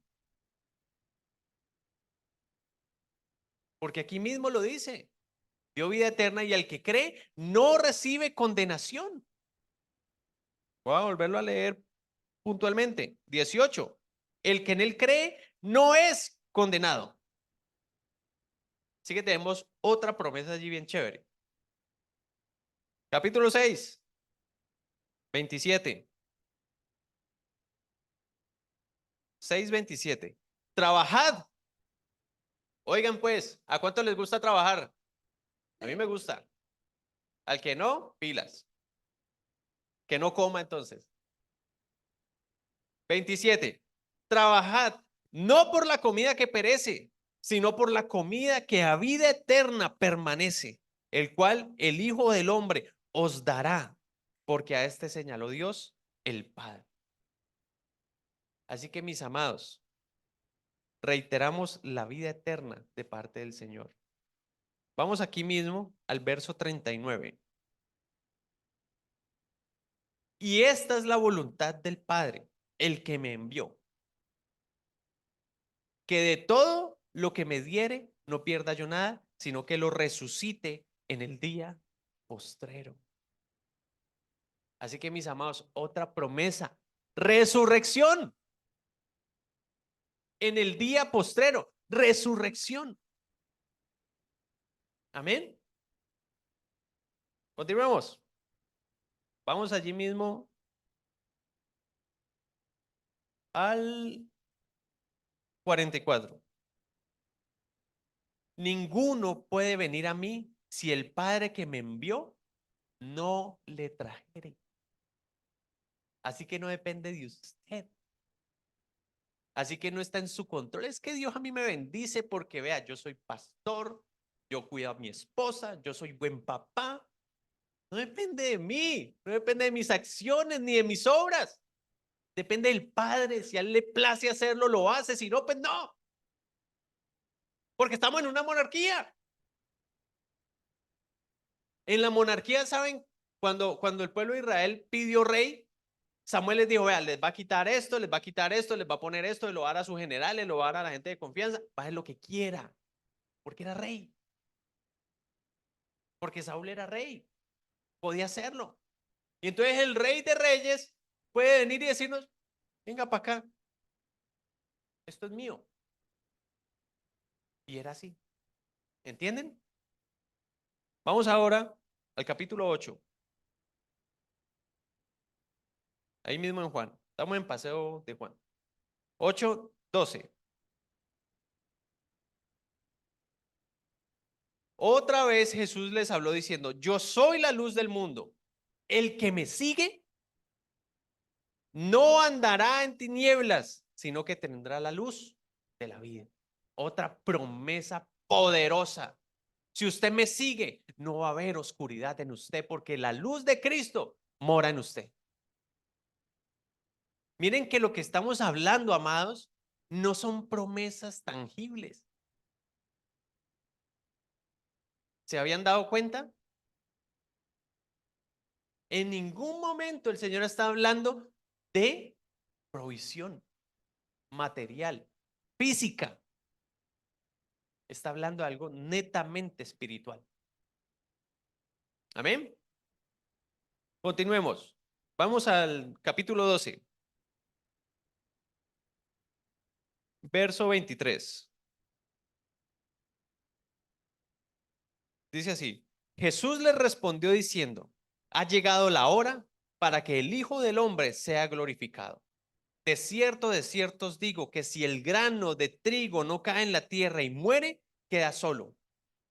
Porque aquí mismo lo dice, dio vida eterna y al que cree no recibe condenación. Voy a volverlo a leer puntualmente. 18. El que en él cree no es condenado. Así que tenemos otra promesa allí bien chévere. Capítulo 6, 27. 6:27. Trabajad. Oigan pues, ¿a cuánto les gusta trabajar? A mí me gusta. Al que no, pilas. Que no coma entonces. 27. Trabajad no por la comida que perece, sino por la comida que a vida eterna permanece, el cual el Hijo del Hombre os dará, porque a este señaló Dios, el Padre. Así que mis amados, reiteramos la vida eterna de parte del Señor. Vamos aquí mismo al verso 39. Y esta es la voluntad del Padre, el que me envió, que de todo lo que me diere no pierda yo nada, sino que lo resucite en el día postrero. Así que mis amados, otra promesa, resurrección en el día postrero, resurrección. Amén. Continuemos. Vamos allí mismo al 44. Ninguno puede venir a mí si el Padre que me envió no le trajere. Así que no depende de usted. Así que no está en su control. Es que Dios a mí me bendice porque vea, yo soy pastor, yo cuido a mi esposa, yo soy buen papá. No depende de mí, no depende de mis acciones ni de mis obras. Depende del Padre. Si a él le place hacerlo, lo hace. Si no, pues no. Porque estamos en una monarquía. En la monarquía, ¿saben? Cuando el pueblo de Israel pidió rey, Samuel les dijo, vea, les va a quitar esto, les va a quitar esto, les va a poner esto, lo va a dar a sus generales, lo va a dar a la gente de confianza, va a hacer lo que quiera, porque era rey, porque Saúl era rey, podía hacerlo. Y entonces el rey de reyes puede venir y decirnos, venga para acá, esto es mío. Y era así, ¿entienden? Vamos ahora al capítulo 8, ahí mismo en Juan, estamos en paseo de Juan. 8:12. Otra vez Jesús les habló diciendo, yo soy la luz del mundo. El que me sigue no andará en tinieblas, sino que tendrá la luz de la vida. Otra promesa poderosa. Si usted me sigue, no va a haber oscuridad en usted porque la luz de Cristo mora en usted. Miren que lo que estamos hablando, amados, no son promesas tangibles. ¿Se habían dado cuenta? En ningún momento el Señor está hablando de provisión material, física. Está hablando de algo netamente espiritual. Amén. Continuemos. Vamos al capítulo 12. Verso 23. Dice así: Jesús les respondió diciendo: ha llegado la hora para que el Hijo del Hombre sea glorificado. De cierto os digo que si el grano de trigo no cae en la tierra y muere, queda solo.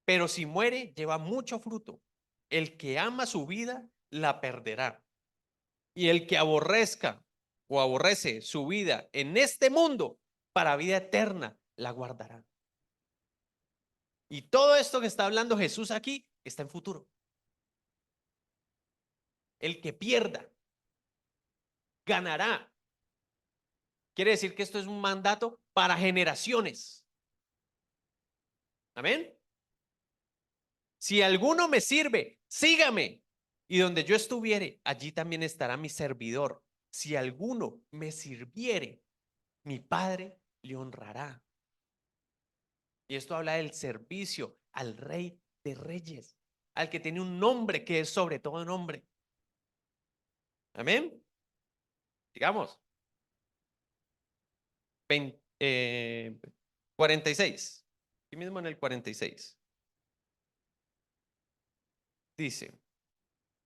Pero si muere, lleva mucho fruto. El que ama su vida, la perderá. Y el que aborrezca o aborrece su vida en este mundo, para vida eterna, la guardará. Y todo esto que está hablando Jesús aquí está en futuro. El que pierda, ganará. Quiere decir que esto es un mandato para generaciones. Amén. Si alguno me sirve, sígame. Y donde yo estuviere, allí también estará mi servidor. Si alguno me sirviere, mi Padre le honrará. Y esto habla del servicio al Rey de Reyes, al que tiene un nombre que es sobre todo nombre. Amén. Digamos. 46. Aquí mismo en el 46. Dice: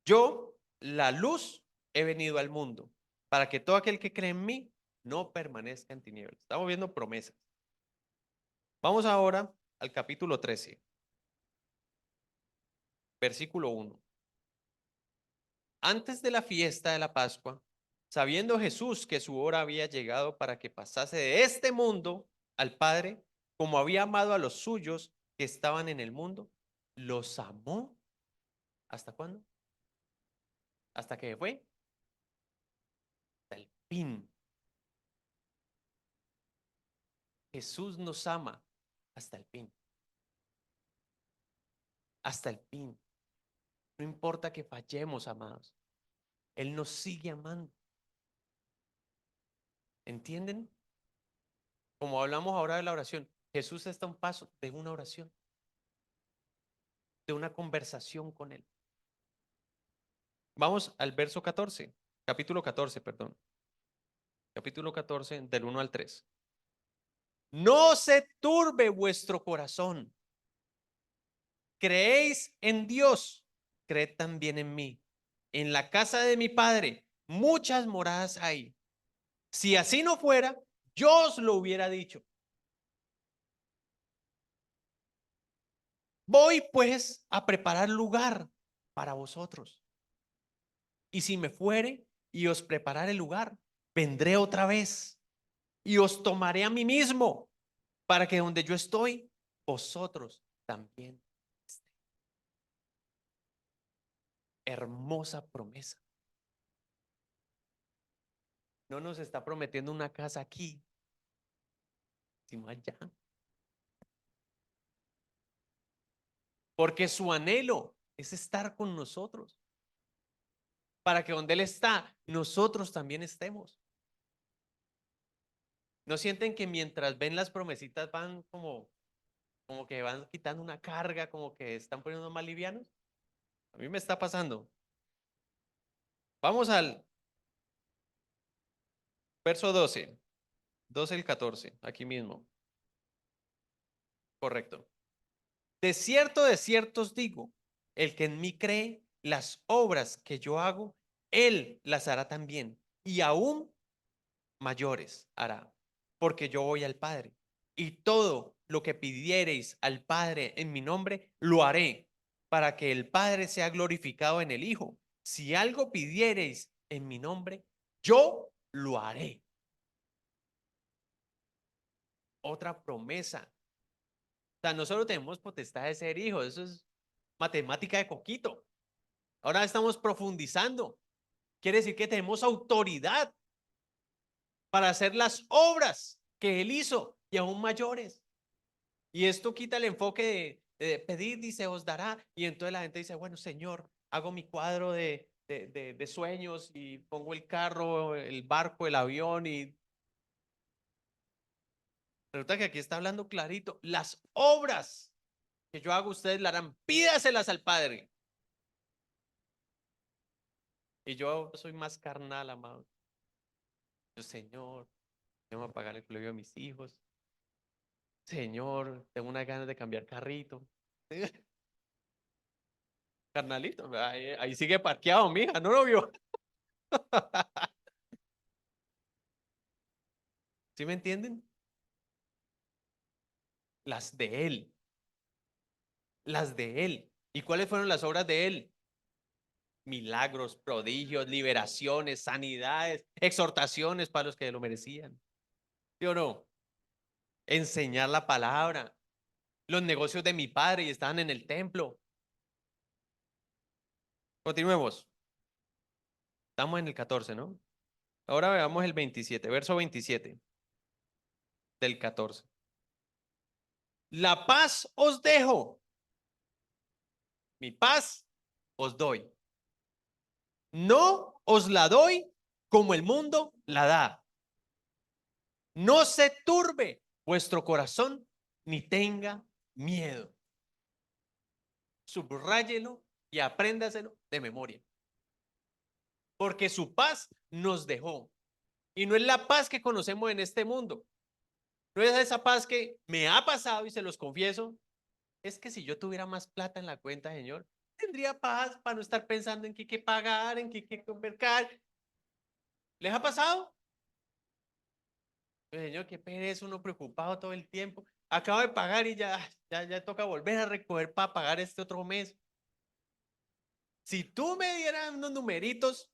yo, la luz, he venido al mundo para que todo aquel que cree en mí no permanezca en tinieblas. Estamos viendo promesas. Vamos ahora al capítulo 13, versículo 1. Antes de la fiesta de la Pascua, sabiendo Jesús que su hora había llegado para que pasase de este mundo al Padre, como había amado a los suyos que estaban en el mundo, los amó. ¿Hasta cuándo? ¿Hasta que fue? Hasta el fin. Jesús nos ama hasta el fin. Hasta el fin. No importa que fallemos, amados. Él nos sigue amando. ¿Entienden? Como hablamos ahora de la oración, Jesús está a un paso de una oración, de una conversación con Él. Vamos al verso 14, capítulo 14, perdón. Capítulo 14, del 1 al 3. No se turbe vuestro corazón. Creéis en Dios, creed también en mí. En la casa de mi Padre muchas moradas hay. Si así no fuera, yo os lo hubiera dicho. Voy pues a preparar lugar para vosotros. Y si me fuere y os preparare el lugar, vendré otra vez y os tomaré a mí mismo, para que donde yo estoy, vosotros también estéis. Hermosa promesa. No nos está prometiendo una casa aquí, sino allá. Porque su anhelo es estar con nosotros, para que donde Él está, nosotros también estemos. ¿No sienten que mientras ven las promesitas van como que van quitando una carga, como que están poniendo más livianos? A mí me está pasando. Vamos al verso 12, 12 al 14, aquí mismo. Correcto. De cierto os digo, el que en mí cree, las obras que yo hago, él las hará también, y aún mayores hará, porque yo voy al Padre. Y todo lo que pidiereis al Padre en mi nombre, lo haré, para que el Padre sea glorificado en el Hijo. Si algo pidiereis en mi nombre, yo lo haré. Otra promesa. O sea, nosotros tenemos potestad de ser hijos, eso es matemática de coquito. Ahora estamos profundizando. Quiere decir que tenemos autoridad para hacer las obras que Él hizo y aún mayores. Y esto quita el enfoque de pedir, dice, os dará. Y entonces la gente dice, bueno, Señor, hago mi cuadro de de sueños y pongo el carro, el barco, el avión y resulta que aquí está hablando clarito. Las obras que yo hago, ustedes la harán, pídaselas al Padre. Y yo soy más carnal, amado. Yo, Señor, tengo que pagar el colegio de mis hijos. Señor, tengo unas ganas de cambiar carrito. Carnalito, ahí sigue parqueado, mija, no lo vio. ¿Sí me entienden? Las de Él, las de Él. ¿Y cuáles fueron las obras de Él? Milagros, prodigios, liberaciones, sanidades, exhortaciones para los que lo merecían. ¿Sí o no? Enseñar la palabra. Los negocios de mi padre y estaban en el templo. Continuemos. Estamos en el 14, ¿no? Ahora veamos el 27, verso 27 del 14. La paz os dejo, mi paz os doy. No os la doy como el mundo la da. No se turbe vuestro corazón ni tenga miedo. Subráyelo y apréndaselo de memoria. Porque su paz nos dejó. Y no es la paz que conocemos en este mundo. No es esa paz que me ha pasado y se los confieso. Es que si yo tuviera más plata en la cuenta, Señor, tendría paz para no estar pensando en qué pagar, en qué mercar. ¿Les ha pasado? Señor, qué pereza, uno preocupado todo el tiempo. Acabo de pagar y ya toca volver a recoger para pagar este otro mes. Si tú me dieras unos numeritos,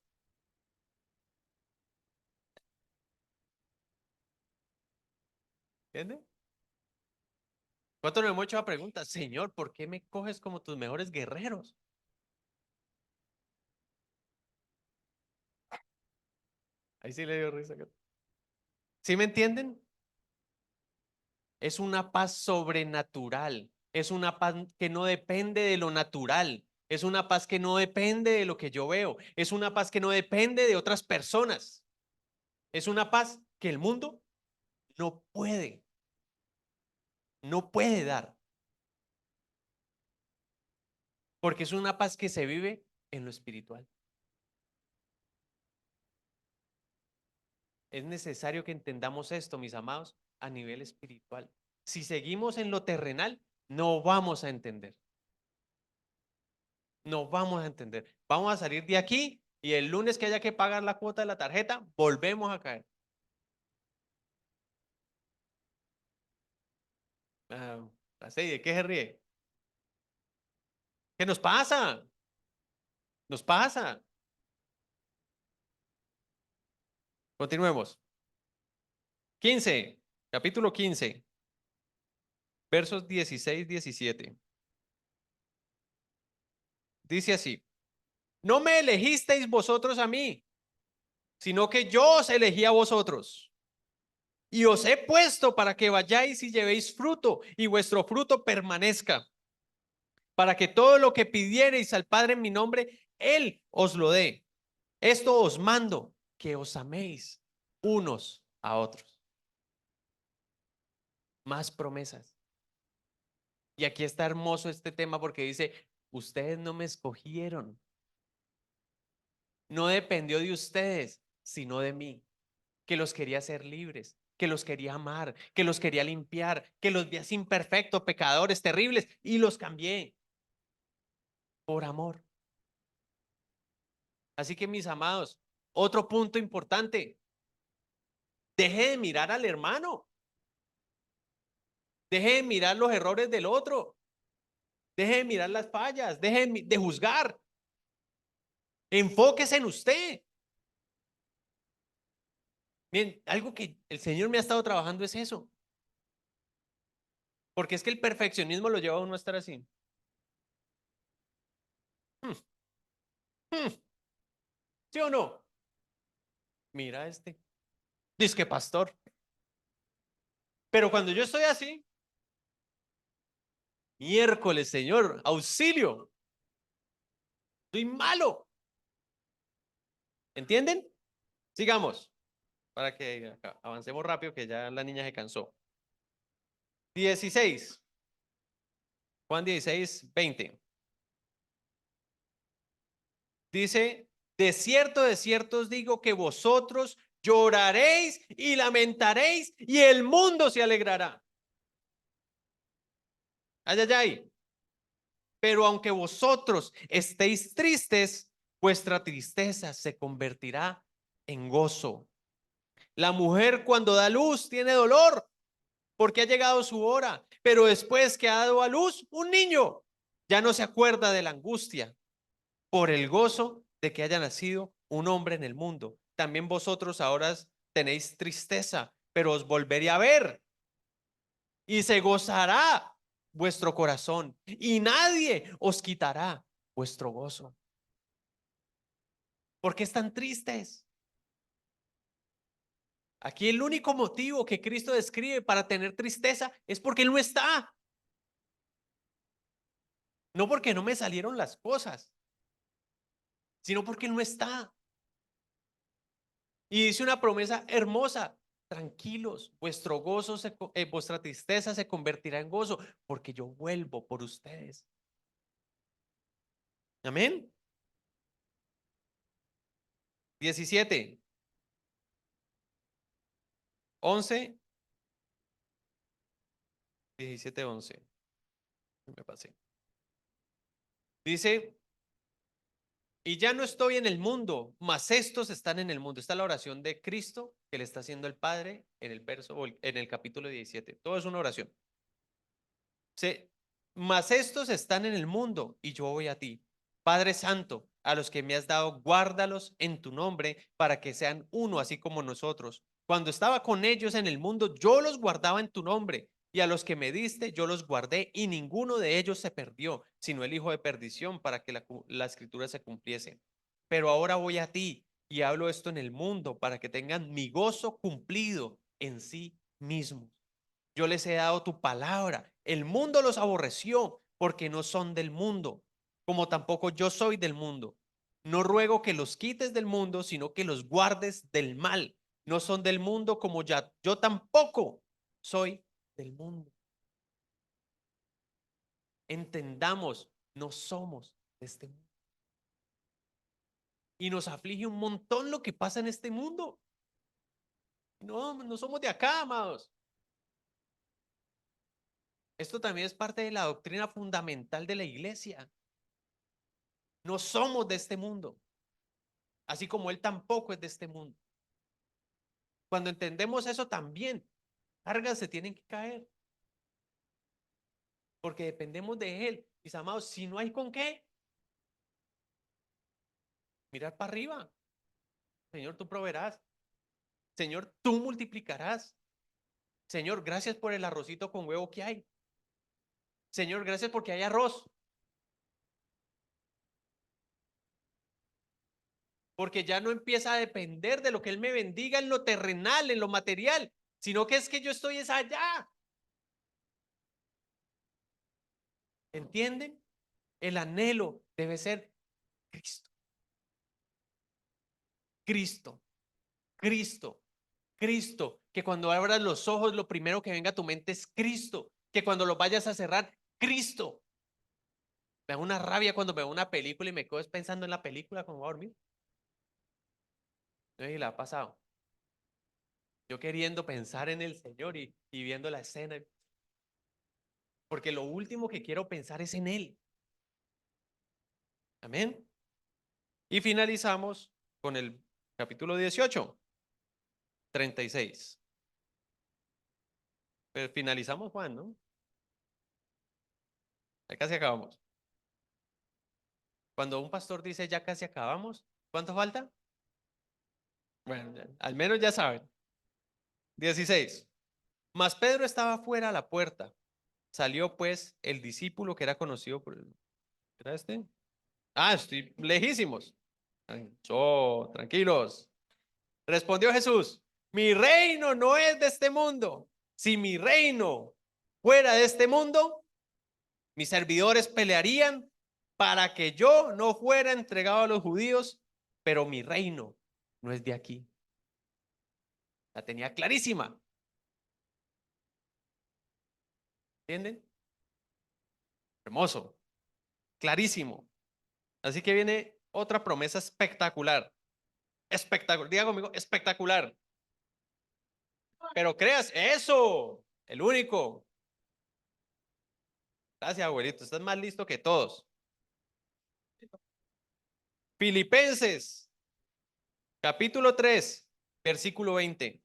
¿entiendes? ¿Cuánto nos hemos hecho la pregunta? Señor, ¿por qué me coges como tus mejores guerreros? Ahí sí le dio risa. ¿Sí me entienden? Es una paz sobrenatural. Es una paz que no depende de lo natural. Es una paz que no depende de lo que yo veo. Es una paz que no depende de otras personas. Es una paz que el mundo no puede, no puede dar. Porque es una paz que se vive en lo espiritual. Es necesario que entendamos esto, mis amados, a nivel espiritual. Si seguimos en lo terrenal, no vamos a entender. No vamos a entender. Vamos a salir de aquí y el lunes que haya que pagar la cuota de la tarjeta, volvemos a caer. Así, ¿de qué se ríe? ¿Qué nos pasa? Nos pasa. Continuemos. 15, capítulo 15, versos 16, 17. Dice así: no me elegisteis vosotros a mí, sino que yo os elegí a vosotros. Y os he puesto para que vayáis y llevéis fruto y vuestro fruto permanezca, para que todo lo que pidiereis al Padre en mi nombre, Él os lo dé. Esto os mando, que os améis unos a otros. Más promesas. Y aquí está hermoso este tema porque dice, ustedes no me escogieron. No dependió de ustedes, sino de mí, que los quería hacer libres, que los quería amar, que los quería limpiar, que los vi imperfectos, pecadores, terribles, y los cambié por amor. Así que mis amados, otro punto importante, deje de mirar al hermano, deje de mirar los errores del otro, deje de mirar las fallas, deje de juzgar, enfóquese en usted. Bien, algo que el Señor me ha estado trabajando es eso, porque es que el perfeccionismo lo lleva a uno a estar así. Hmm, hmm, ¿Sí o no? Mira este, dice que pastor. Pero cuando yo estoy así, miércoles, Señor, auxilio, soy malo. ¿Entienden? Sigamos, para que avancemos rápido, que ya la niña se cansó. 16. Juan 16, 20. Dice, de cierto os digo que vosotros lloraréis y lamentaréis y el mundo se alegrará. Ay, ay, ay. Pero aunque vosotros estéis tristes, vuestra tristeza se convertirá en gozo. La mujer cuando da luz tiene dolor porque ha llegado su hora, pero después que ha dado a luz un niño, ya no se acuerda de la angustia por el gozo de que haya nacido un hombre en el mundo. También vosotros ahora tenéis tristeza, pero os volveré a ver y se gozará vuestro corazón y nadie os quitará vuestro gozo. ¿Por qué están tristes? Aquí el único motivo que Cristo describe para tener tristeza es porque Él no está. No porque no me salieron las cosas, sino porque Él no está. Y dice una promesa hermosa: tranquilos, vuestro gozo, vuestra tristeza se convertirá en gozo, porque yo vuelvo por ustedes. Amén. 17, 11, 17, 11. Me pasé. Dice, y ya no estoy en el mundo, mas estos están en el mundo. Esta es la oración de Cristo que le está haciendo el Padre en el verso, o en el capítulo 17. Todo es una oración. Mas estos están en el mundo y yo voy a ti. Padre Santo, a los que me has dado, guárdalos en tu nombre para que sean uno, así como nosotros. Cuando estaba con ellos en el mundo, yo los guardaba en tu nombre, y a los que me diste, yo los guardé, y ninguno de ellos se perdió, sino el hijo de perdición, para que la escritura se cumpliese. Pero ahora voy a ti y hablo esto en el mundo, para que tengan mi gozo cumplido en sí mismos. Yo les he dado tu palabra. El mundo los aborreció porque no son del mundo, como tampoco yo soy del mundo. No ruego que los quites del mundo, sino que los guardes del mal. No son del mundo como ya yo tampoco soy del mundo. Entendamos, no somos de este mundo. Y nos aflige un montón lo que pasa en este mundo. No somos de acá, amados. Esto también es parte de la doctrina fundamental de la iglesia. No somos de este mundo, así como Él tampoco es de este mundo. Cuando entendemos eso también, cargas se tienen que caer, porque dependemos de Él. Mis amados, si no hay con qué, mirar para arriba. Señor, tú proveerás. Señor, tú multiplicarás. Señor, gracias por el arrocito con huevo que hay. Señor, gracias porque hay arroz. Porque ya no empieza a depender de lo que Él me bendiga en lo terrenal, en lo material, sino que es que yo estoy es allá. ¿Entienden? El anhelo debe ser Cristo. Cristo, Cristo, Cristo. Que cuando abras los ojos, lo primero que venga a tu mente es Cristo. Que cuando los vayas a cerrar, Cristo. Me da una rabia cuando veo una película y me quedo pensando en la película cuando voy a dormir. No sé si la ha pasado. Yo queriendo pensar en el Señor y viendo la escena. Porque lo último que quiero pensar es en Él. Amén. Y finalizamos con el capítulo 18, 36. Pero finalizamos, Juan, ¿no? Ya casi acabamos. Cuando un pastor dice ya casi acabamos, ¿cuánto falta? Bueno, al menos ya saben. 16. Mas Pedro estaba fuera a la puerta. Salió pues el discípulo que era conocido por el... ¿Era este? Ah, estoy lejísimos. Tranquilos. Respondió Jesús: mi reino no es de este mundo. Si mi reino fuera de este mundo, mis servidores pelearían para que yo no fuera entregado a los judíos, pero mi reino no es de aquí. La tenía clarísima. ¿Entienden? Hermoso, clarísimo. Así que viene otra promesa espectacular. Espectacular. Diga conmigo, espectacular. Pero creas eso, el único. Gracias, abuelito. Estás más listo que todos. Filipenses, capítulo 3, versículo 20.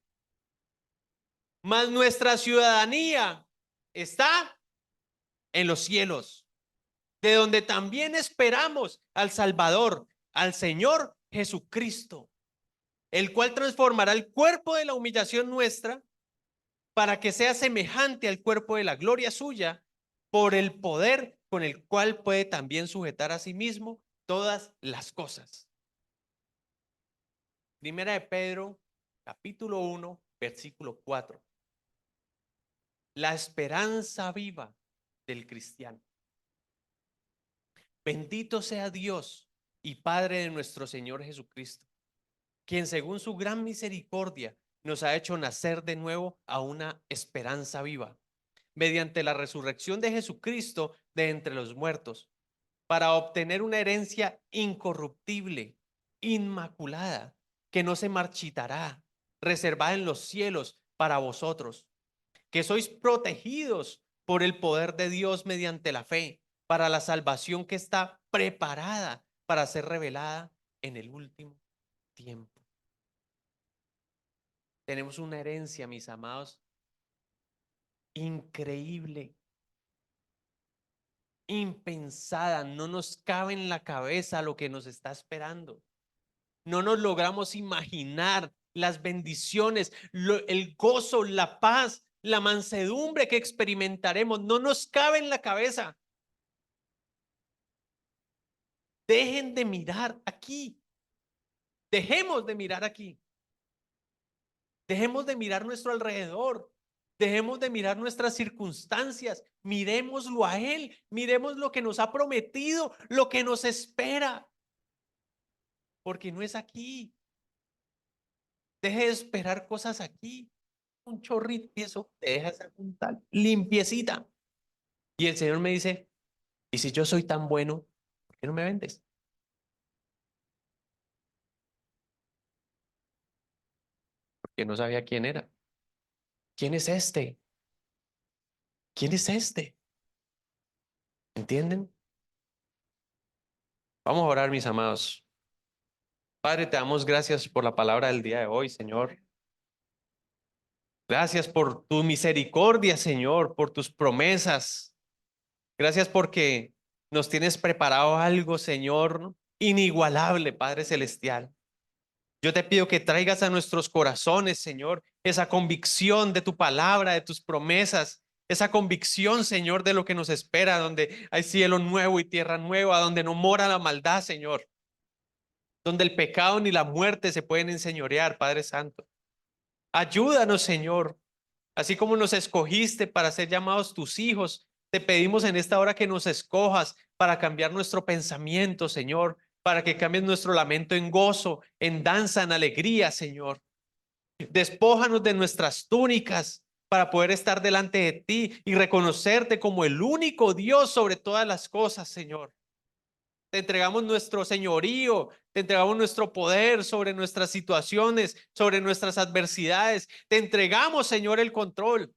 Mas nuestra ciudadanía está en los cielos, de donde también esperamos al Salvador, al Señor Jesucristo, el cual transformará el cuerpo de la humillación nuestra para que sea semejante al cuerpo de la gloria suya, por el poder con el cual puede también sujetar a sí mismo todas las cosas. Primera de Pedro, capítulo 1, versículo 4. La esperanza viva del cristiano. Bendito sea Dios y Padre de nuestro Señor Jesucristo, quien según su gran misericordia nos ha hecho nacer de nuevo a una esperanza viva, mediante la resurrección de Jesucristo de entre los muertos, para obtener una herencia incorruptible, inmaculada, que no se marchitará, reservada en los cielos para vosotros, que sois protegidos por el poder de Dios mediante la fe, para la salvación que está preparada para ser revelada en el último tiempo. Tenemos una herencia, mis amados, increíble, impensada. No nos cabe en la cabeza lo que nos está esperando. No nos logramos imaginar las bendiciones, el gozo, la paz, la mansedumbre que experimentaremos. No nos cabe en la cabeza. Dejen de mirar aquí. Dejemos de mirar aquí. Dejemos de mirar nuestro alrededor. Dejemos de mirar nuestras circunstancias. Miremoslo a Él. Miremos lo que nos ha prometido, lo que nos espera. Porque no es aquí. Deje de esperar cosas aquí. Un chorrito y eso te deja esa punta limpiecita. Y el Señor me dice, ¿y si yo soy tan bueno, por qué no me vendes? Porque no sabía quién era. ¿Quién es este? ¿Quién es este? ¿Entienden? Vamos a orar, mis amados. Padre, te damos gracias por la palabra del día de hoy, Señor. Gracias por tu misericordia, Señor, por tus promesas. Gracias porque nos tienes preparado algo, Señor, inigualable, Padre Celestial. Yo te pido que traigas a nuestros corazones, Señor, esa convicción de tu palabra, de tus promesas, esa convicción, Señor, de lo que nos espera, donde hay cielo nuevo y tierra nueva, donde no mora la maldad, Señor, donde el pecado ni la muerte se pueden enseñorear, Padre Santo. Ayúdanos, Señor, así como nos escogiste para ser llamados tus hijos. Te pedimos en esta hora que nos escojas para cambiar nuestro pensamiento, Señor, para que cambies nuestro lamento en gozo, en danza, en alegría, Señor. Despójanos de nuestras túnicas para poder estar delante de ti y reconocerte como el único Dios sobre todas las cosas, Señor. Te entregamos nuestro señorío, te entregamos nuestro poder sobre nuestras situaciones, sobre nuestras adversidades. Te entregamos, Señor, el control.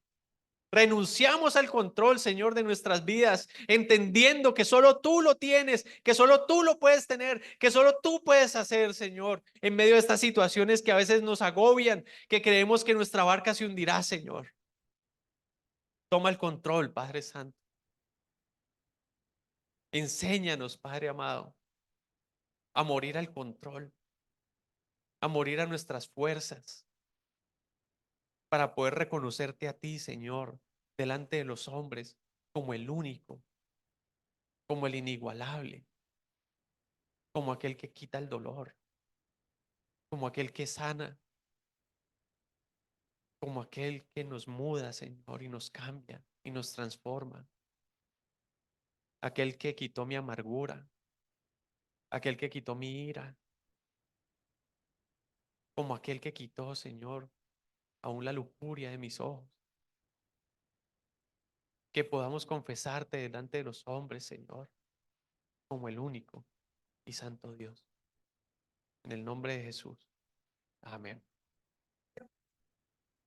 Renunciamos al control, Señor, de nuestras vidas, entendiendo que solo tú lo tienes, que solo tú lo puedes tener, que solo tú puedes hacer, Señor, en medio de estas situaciones que a veces nos agobian, que creemos que nuestra barca se hundirá, Señor. Toma el control, Padre Santo. Enséñanos, Padre amado, a morir al control, a morir a nuestras fuerzas, para poder reconocerte a ti, Señor, delante de los hombres, como el único, como el inigualable, como aquel que quita el dolor, como aquel que sana, como aquel que nos muda, Señor, y nos cambia y nos transforma, aquel que quitó mi amargura, aquel que quitó mi ira, como aquel que quitó, Señor, aún la lujuria de mis ojos. Que podamos confesarte delante de los hombres, Señor, como el único y santo Dios. En el nombre de Jesús. Amén.